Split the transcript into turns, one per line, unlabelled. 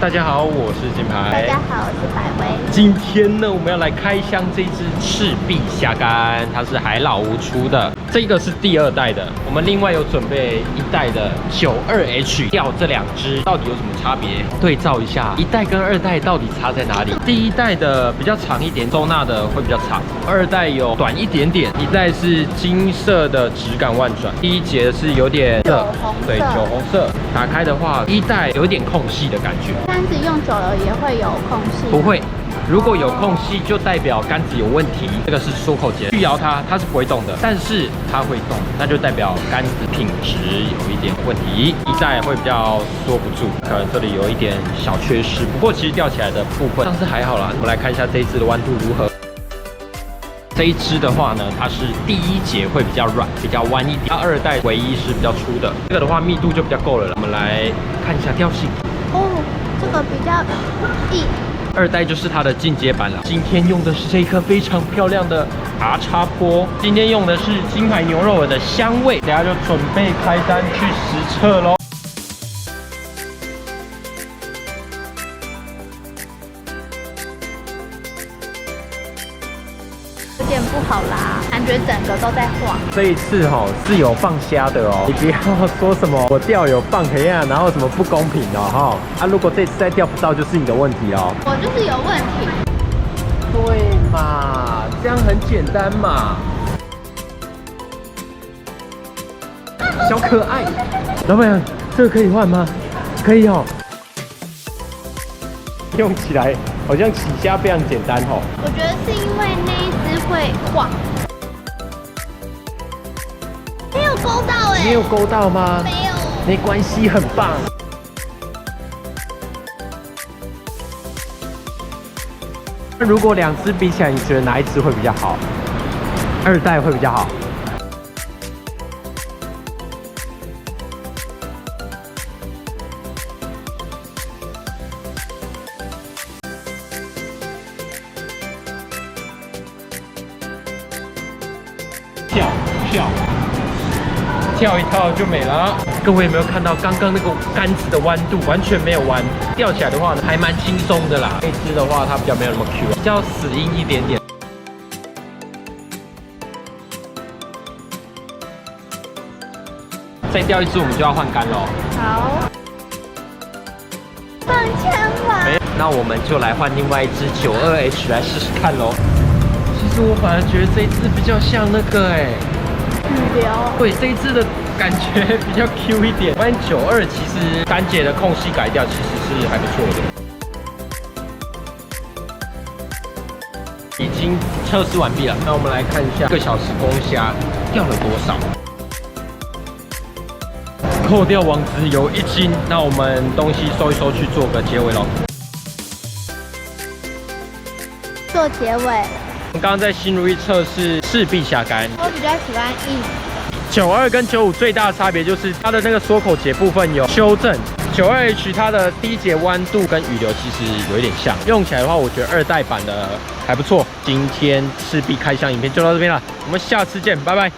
大家好，我是金牌。
大家好，我是百威。
今天呢，我们要来开箱这只赤壁虾干，它是海老屋出的，这个是第2代的。我们另外有准备1代的 92H， 要这2只到底有什么差别？对照一下1代跟2代到底差在哪里？第1代的比较长一点，收纳的会比较长；2代有短一点点。1代是金色的质感万转，第1节是有点
酒红色，
对，酒红色。打开的话，1代有点空隙的感觉。
杆子用久了也会有空隙？
不会，如果有空隙，就代表杆子有问题。这个是缩口节，去摇它，它是不会动的，但是它会动，那就代表杆子品质有一点问题。1代会比较缩不住，可能这里有一点小缺失。不过其实吊起来的部分上次还好啦。我们来看一下这一只的弯度如何。这一只的话呢，它是第1节会比较软，比较弯一点。它2代唯一是比较粗的，这个的话密度就比较够了。我们来看一下调性。
哦，这个比较硬。
2代就是它的进阶版了。今天用的是这颗非常漂亮的 R 叉波，今天用的是金牌牛肉耳的香味，等下就准备开单去实测咯。
有点不好啦，感觉整个都在晃。
这一次是有放虾的哦，你不要说什么我钓有放黑啊，然后什么不公平哦如果这次再钓不到，就是你的问题哦。
我就是有问题。
对嘛，这样很简单嘛。小可爱，老板，这个可以换吗？可以哦。用起来好像起虾非常简单哦。
我觉得是因为那一只会晃。没有勾到哎。
没有勾到吗？
没有。
没关系，很棒。那如果2只比起来，你觉得哪一只会比较好？2代会比较好。跳一跳就没了。各位有没有看到刚刚那个杆子的弯度完全没有弯，吊起来的话呢还蛮轻松的啦。这只的话它比较没有那么 Q， 比较死硬一点点。再钓一只我们就要换杆喽。
好。放枪吧。
那我们就来换另外一只 92H 来试试看喽。其实我反而觉得这一只比较像那个
雨流。对，
这一只的感觉比较 Q 一点。发现92其实杆节的空隙改掉其实是还不错的。已经测试完毕了，那我们来看一下1个小时公虾钓了多少。扣掉网子有1斤，那我们东西收一收去做个结尾咯。
做结尾。
刚刚在新如意测试赤壁虾干，
我比较喜欢硬。
92跟95最大的差别就是它的那个缩口节部分有修正。92H 它的第1节弯度跟雨流其实有一点像，用起来的话，我觉得2代版的还不错。今天赤壁开箱影片就到这边了，我们下次见，拜拜。